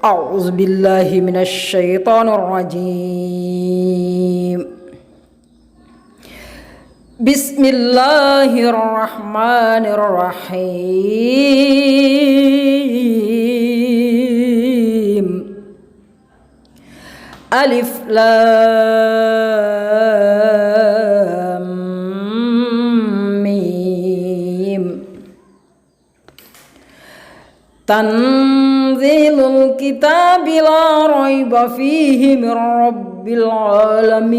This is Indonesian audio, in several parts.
أعوذ بالله من الشيطان الرجيم. بسم الله الرحمن الرحيم. ألف لام ميم. Tanzilul kitabi la raiba fihi min rabbil alamin.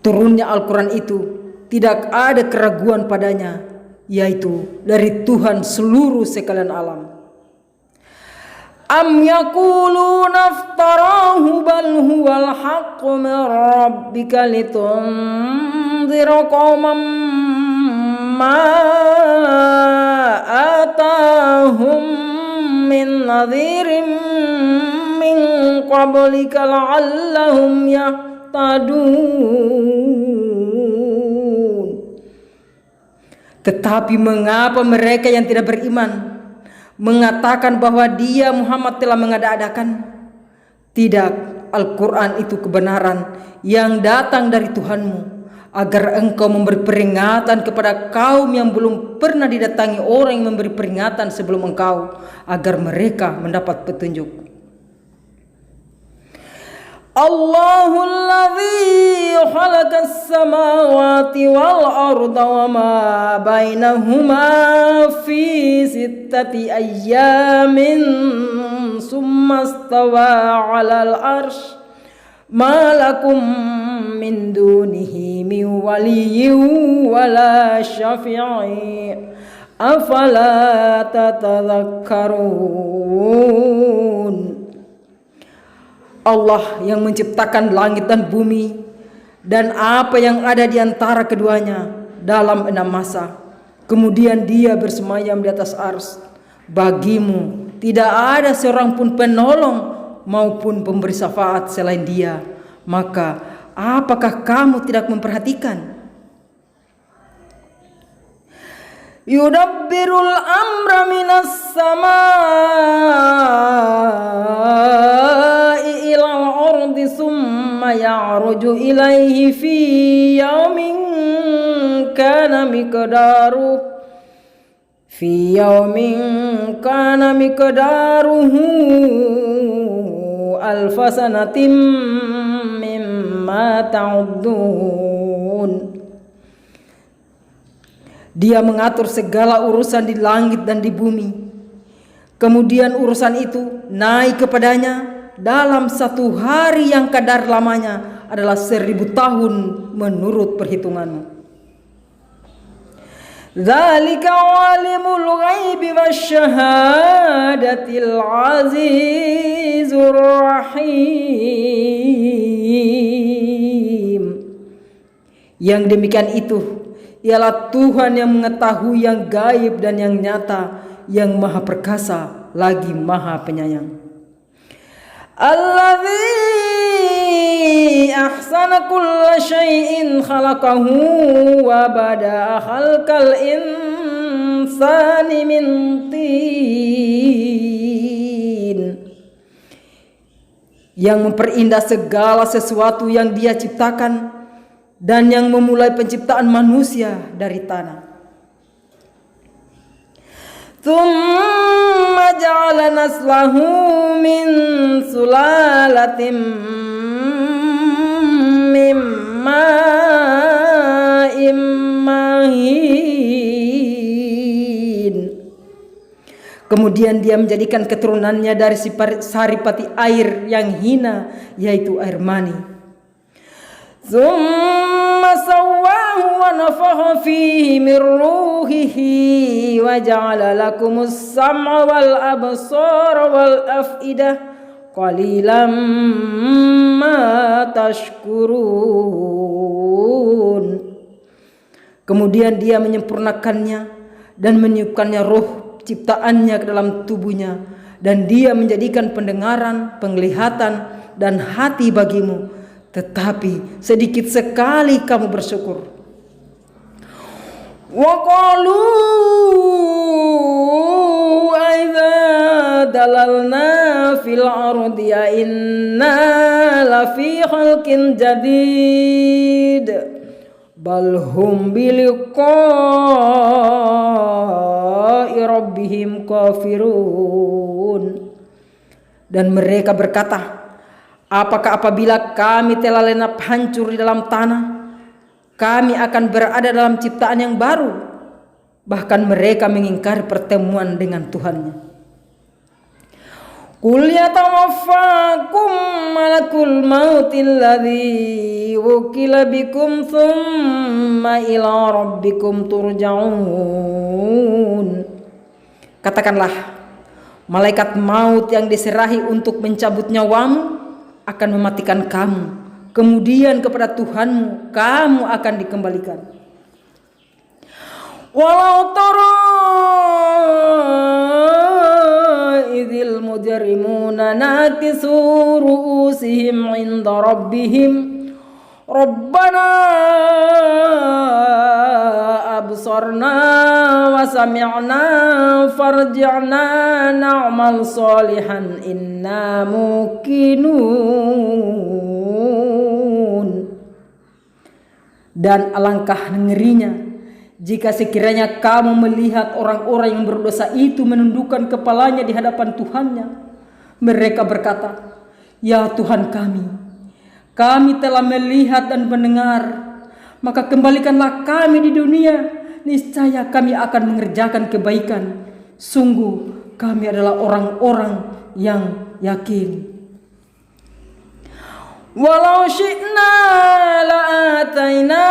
Turunnya Al-Quran itu tidak ada keraguan padanya, yaitu dari Tuhan seluruh sekalian alam. Am yaquluna iftarahu bal huwal haqqu min rabbika litunzira qauman ma atahum min nadhirin min qablika la'allahum yahtadun. Tetapi mengapa mereka yang tidak beriman mengatakan bahwa dia Muhammad telah mengada-adakan? Tidak, Al-Quran itu kebenaran yang datang dari Tuhanmu, agar engkau memberi peringatan kepada kaum yang belum pernah didatangi orang yang memberi peringatan sebelum engkau, agar mereka mendapat petunjuk. Allahul ladzi khalaqas samawati wal arda wa ma bainahuma fi sittati ayyamin summa istawa 'alal arsy ma lakum min dunihi min waliyyin wala syafi'i afala tatadhakkarun. Allah yang menciptakan langit dan bumi dan apa yang ada di antara keduanya dalam 6 masa. Kemudian dia bersemayam di atas ars. Bagimu tidak ada seorang pun penolong maupun pemberi syafaat selain dia. Maka apakah kamu tidak memperhatikan? Yudabbirul amra minas samai ilal ardi summa ya'ruju ilaihi fi yawmin kana miqdaruhu alfasanatim mimma ta'uddun. Dia mengatur segala urusan di langit dan di bumi. Kemudian urusan itu naik kepadanya dalam 1 hari yang kadar lamanya adalah 1000 tahun menurut perhitunganmu. Dzalika alimul ghaibi wasyahadatil azizur rahim. Yang demikian itu ialah Tuhan yang mengetahui yang gaib dan yang nyata, yang maha perkasa lagi maha penyayang. Alladzi ahsana kulla syai'in khalaqahu wa bada'a khalqal insani min tin. Yang memperindah segala sesuatu yang dia ciptakan dan yang memulai penciptaan manusia dari tanah. Tsumma ja'ala naslahu min sulalatin min ma'in mahin. Kemudian dia menjadikan keturunannya dari saripati air yang hina, yaitu air mani. Tsumma sawwahu wa nafakha fihi min ruhihi wa ja'ala lakumus sam'a wal absara wal af'idah qalilan ma tashkurun. Kemudian dia menyempurnakannya dan meniupkannya roh ciptaannya ke dalam tubuhnya, dan dia menjadikan pendengaran, penglihatan dan hati bagimu, tetapi sedikit sekali kamu bersyukur. Wa qalu dalalna fil ardi inna lafi khalqin jadid bal hum biliqa'i rabbihim kafirun. Dan mereka berkata, apakah apabila kami telah lenap hancur di dalam tanah, kami akan berada dalam ciptaan yang baru? Bahkan mereka mengingkari pertemuan dengan Tuhannya. Qul yatawaffakum malakul mautil ladzi wukila bikum thumma ila rabbikum turja'un. Katakanlah, malaikat maut yang diserahi untuk mencabut nyawamu akan mematikan kamu, kemudian kepada Tuhanmu kamu akan dikembalikan. Walau tara idzil mujrimuna nakisu ru'usihim 'inda rabbihim Rabbana absarna wa sami'na farji'na na'mal salihan inna muqinun. Dan alangkah ngerinya jika sekiranya kamu melihat orang-orang yang berdosa itu menundukkan kepalanya di hadapan Tuhannya. Mereka berkata, ya Tuhan kami telah melihat dan mendengar, maka kembalikanlah kami di dunia, niscaya kami akan mengerjakan kebaikan. Sungguh kami adalah orang-orang yang yakin. Walau syi'na la'ataina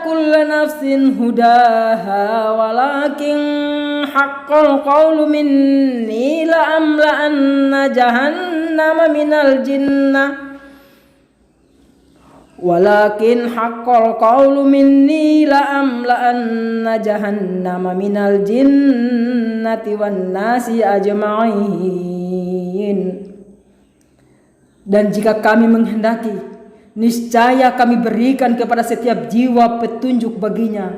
kulla nafsin hudaha walakin haqqal qawlu minni la'amla'anna jahannama minal jinnah walakin haqqal qawlu minni la'amla'anna jahannama minal jinnati wan nasi ajma'in. Dan jika kami menghendaki, niscaya kami berikan kepada setiap jiwa petunjuk baginya.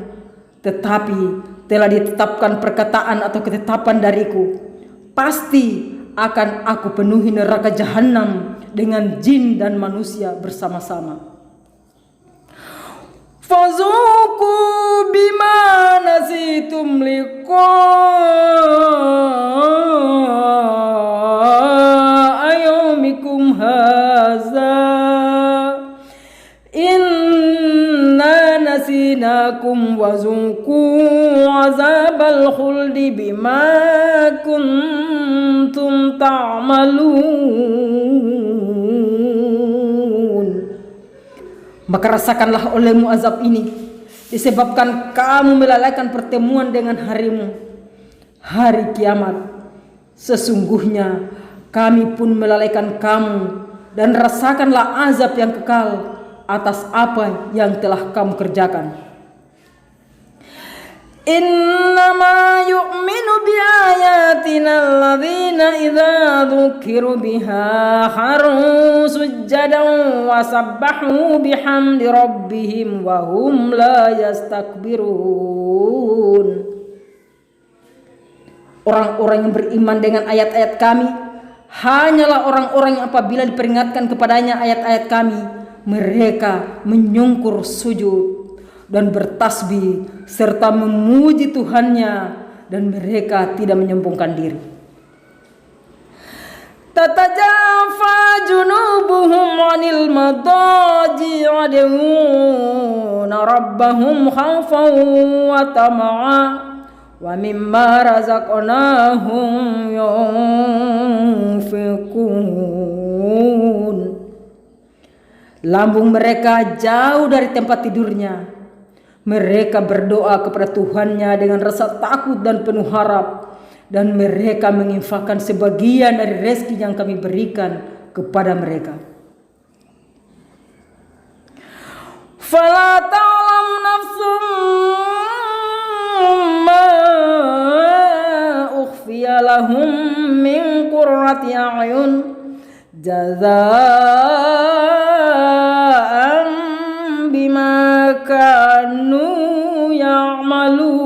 Tetapi telah ditetapkan perkataan atau ketetapan dariku, pasti akan aku penuhi neraka jahanam dengan jin dan manusia bersama-sama. Fazuku bima nasitum liqa'a yaumikum haza inna nasinakum wazuku azabal khuldi bima kuntum ta'malun. Maka rasakanlah olehmu azab ini disebabkan kamu melalaikan pertemuan dengan harimu, hari kiamat. Sesungguhnya kami pun melalaikan kamu, dan rasakanlah azab yang kekal atas apa yang telah kamu kerjakan. Innama yu'minu biayatina alladzina idza dzukiru biha kharu sujjadan wa sabbahu bihamdi rabbihim wa hum la yastakbirun. Orang-orang yang beriman dengan ayat-ayat kami hanyalah orang-orang yang apabila diperingatkan kepadanya ayat-ayat kami, mereka menyungkur sujud dan bertasbih serta memuji Tuhannya, dan mereka tidak menyombongkan diri. Tatajafa junubuhum 'anil madaji' yad'una rabbahum khaufan wa tama'a wa mimma razaqnahum yunfiqun. Lambung mereka jauh dari tempat tidurnya. Mereka berdoa kepada Tuhannya dengan rasa takut dan penuh harap, dan mereka menginfakkan sebagian dari rezeki yang kami berikan kepada mereka. Fala ta'lamu nafsum ma ukhfiya lahum min qurrati a'yun jazaa'an bima kanu ya'malun.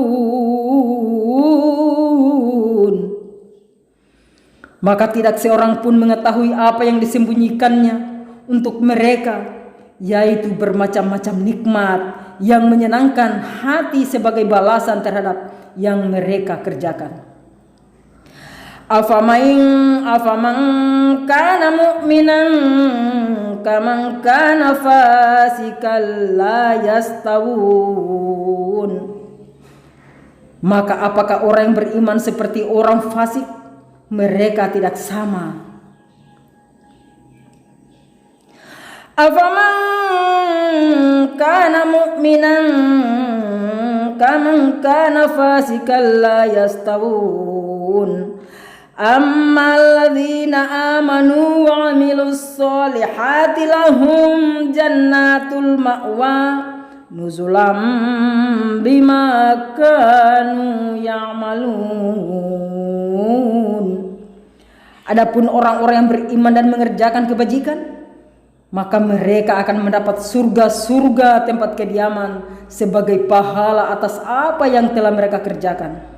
maka tidak seorang pun mengetahui apa yang disembunyikannya untuk mereka, yaitu bermacam-macam nikmat yang menyenangkan hati sebagai balasan terhadap yang mereka kerjakan. Afaman kana mu'minan kaman kana fasikan la yastawun. Maka apakah orang yang beriman seperti orang fasik? Mereka tidak sama. Afaman kana mu'minan kaman kana fasikan la yastawun. Amma alladhina amanu wa amilus solihati lahum jannatul ma'wa nuzulam bima kanu ya'malun. Adapun orang-orang yang beriman dan mengerjakan kebajikan, maka mereka akan mendapat surga-surga tempat kediaman sebagai pahala atas apa yang telah mereka kerjakan.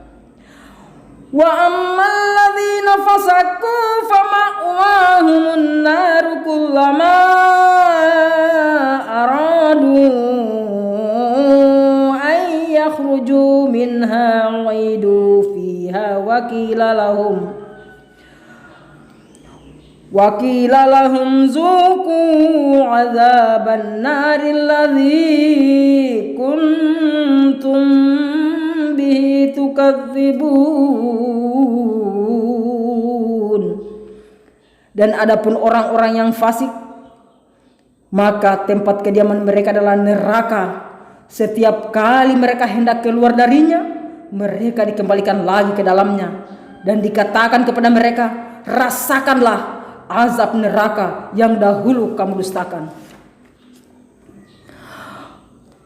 Wa ammal ladzina fasaku fama'wahumun naru kullama aradu ay yakhruju minha uidu fiha wa qila lahum zuqu azaban nari alladzi kuntum bihi tukadzibun. Dan adapun orang-orang yang fasik, maka tempat kediaman mereka adalah neraka. Setiap kali mereka hendak keluar darinya, mereka dikembalikan lagi ke dalamnya dan dikatakan kepada mereka, rasakanlah azab neraka yang dahulu kamu dustakan.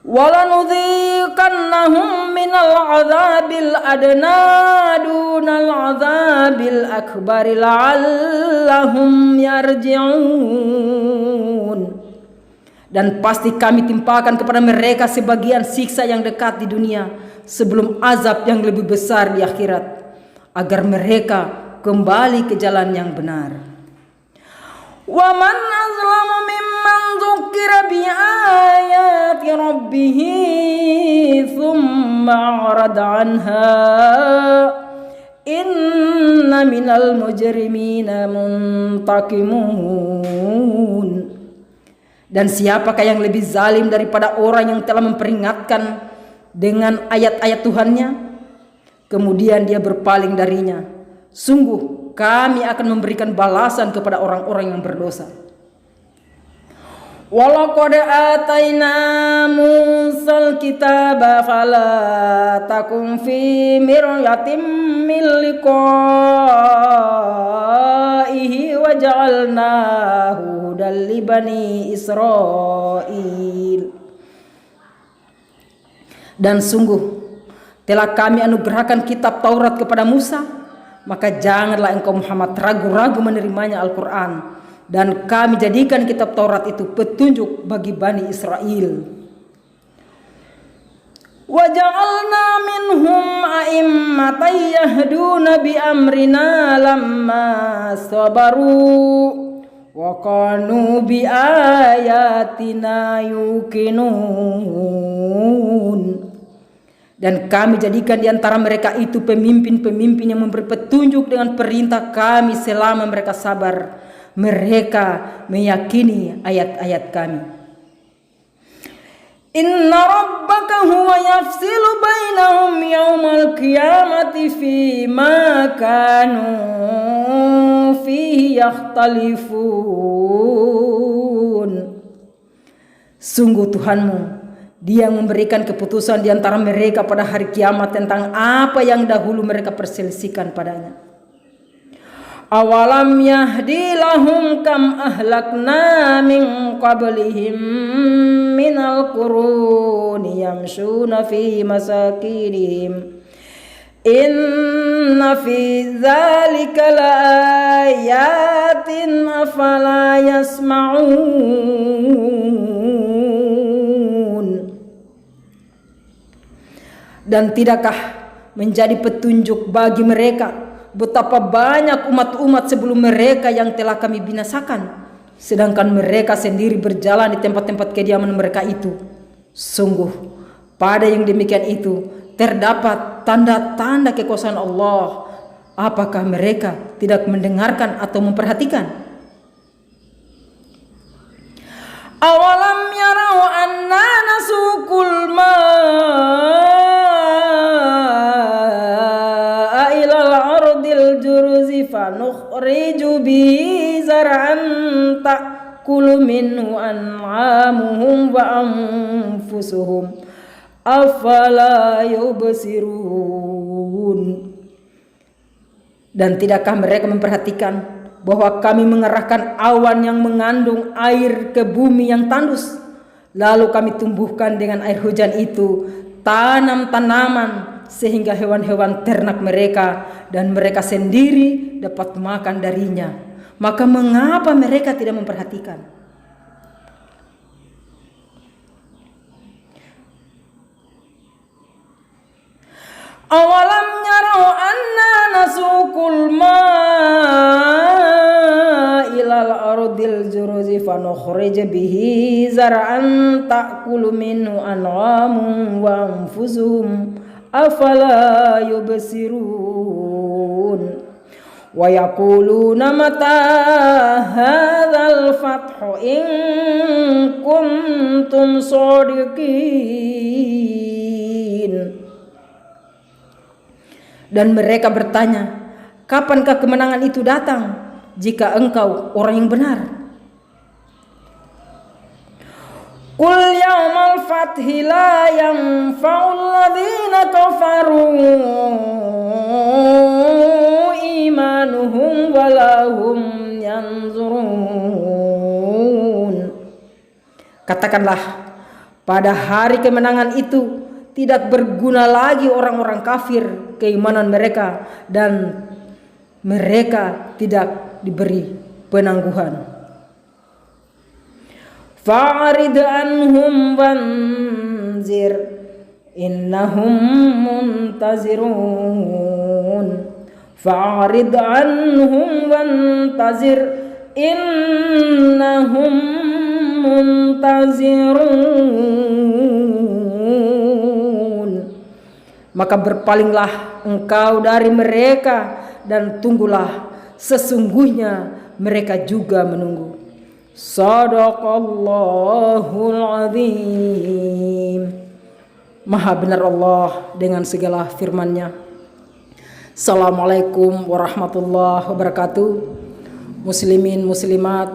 Walanudhiqannahum minal azabil adna dunal azabil akbari la'allahum yarji'un. Dan pasti kami timpakan kepada mereka sebagian siksa yang dekat di dunia sebelum azab yang lebih besar di akhirat, agar mereka kembali ke jalan yang benar. Wa man azlamu mimman dzukira bi ayati rabbih thumma 'arada 'anha inna minal mujrimina muntaqimun. Dan siapakah yang lebih zalim daripada orang yang telah memperingatkan dengan ayat-ayat Tuhannya, kemudian dia berpaling darinya? Sungguh kami akan memberikan balasan kepada orang-orang yang berdosa. Walaqad ataina Musal kitaba fala takum fi miryatin min liqa'ihi wa ja'alnahu hudan li bani Israil. Dan sungguh telah kami anugerahkan kitab Taurat kepada Musa, maka janganlah engkau Muhammad ragu-ragu menerimanya Al-Quran, dan kami jadikan kitab Taurat itu petunjuk bagi Bani Israel. Wa ja'alna minhum a'immatan yahduna bi amrina lamma sabaru wa kanu bi ayatina yuqinun. Dan kami jadikan di antara mereka itu pemimpin-pemimpin yang memberi petunjuk dengan perintah kami selama mereka sabar. Mereka meyakini ayat-ayat kami. Inna rabbaka huwa yafsilu bainahum yawmal qiyamati fima kanu fihi yakhtalifun. Sungguh Tuhanmu, Dia memberikan keputusan di antara mereka pada hari kiamat tentang apa yang dahulu mereka perselisihkan padanya. Awalam yahdi lahum kam ahlakna min qablihim minal quruni yamshuna fi masakinihim inna fi dzalika laayatin afala yasma'un. Dan tidakkah menjadi petunjuk bagi mereka betapa banyak umat-umat sebelum mereka yang telah kami binasakan, sedangkan mereka sendiri berjalan di tempat-tempat kediaman mereka itu. Sungguh pada yang demikian itu terdapat tanda-tanda kekuasaan Allah. Apakah mereka tidak mendengarkan atau memperhatikan? Awalam yarau anna nasukul ma'a ilal ardil juruzi fanukhriju bihi zar'an ta'kulu minhu an'amuhum wa anfusuhum afala yubsirun. Dan tidakkah mereka memperhatikan bahwa kami mengerahkan awan yang mengandung air ke bumi yang tandus, lalu kami tumbuhkan dengan air hujan itu tanam-tanaman sehingga hewan-hewan ternak mereka dan mereka sendiri dapat makan darinya. Maka mengapa mereka tidak memperhatikan? Awalam yarau anna nasukul ilal ardil juruzi fanukhrij bihi zar'an ta'kulu minhu an'amuhum wa anfusuhum afala yubsirun. Wa yaquluna mata hadzal fathu in kuntum shadiqin. Dan mereka bertanya, kapankah kemenangan itu datang jika engkau orang yang benar? Qul yaumal fathi la yanfa'ul ladzina kafaru imanuhum walahum yanzurun. Katakanlah, pada hari kemenangan itu tidak berguna lagi orang-orang kafir keimanan mereka dan mereka tidak diberi penangguhan. Fa'rid anhum wanzir innahum muntazirun. Fa'rid anhum wantazir innahum muntazirun. Maka berpalinglah engkau dari mereka dan tunggulah, sesungguhnya mereka juga menunggu. Shadaqallahul azim. Maha benar Allah dengan segala firman-Nya. Assalamualaikum warahmatullahi wabarakatuh. Muslimin muslimat,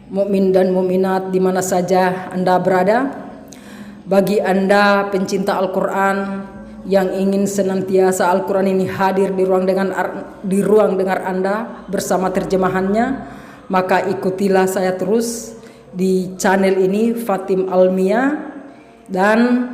mukmin dan mukminat di mana saja Anda berada. Bagi Anda pencinta Al-Qur'an yang ingin senantiasa Al-Quran ini hadir di ruang dengar Anda bersama terjemahannya, maka ikutilah saya terus di channel ini Fatim Almia. Dan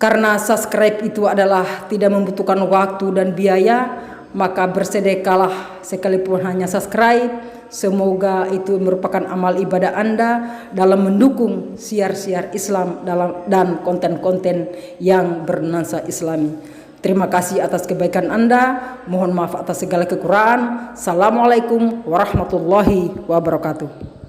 karena subscribe itu adalah tidak membutuhkan waktu dan biaya, maka bersedekahlah sekalipun hanya subscribe. Semoga itu merupakan amal ibadah Anda dalam mendukung siar-siar Islam dan konten-konten yang bernuansa Islami. Terima kasih atas kebaikan Anda. Mohon maaf atas segala kekurangan. Assalamualaikum warahmatullahi wabarakatuh.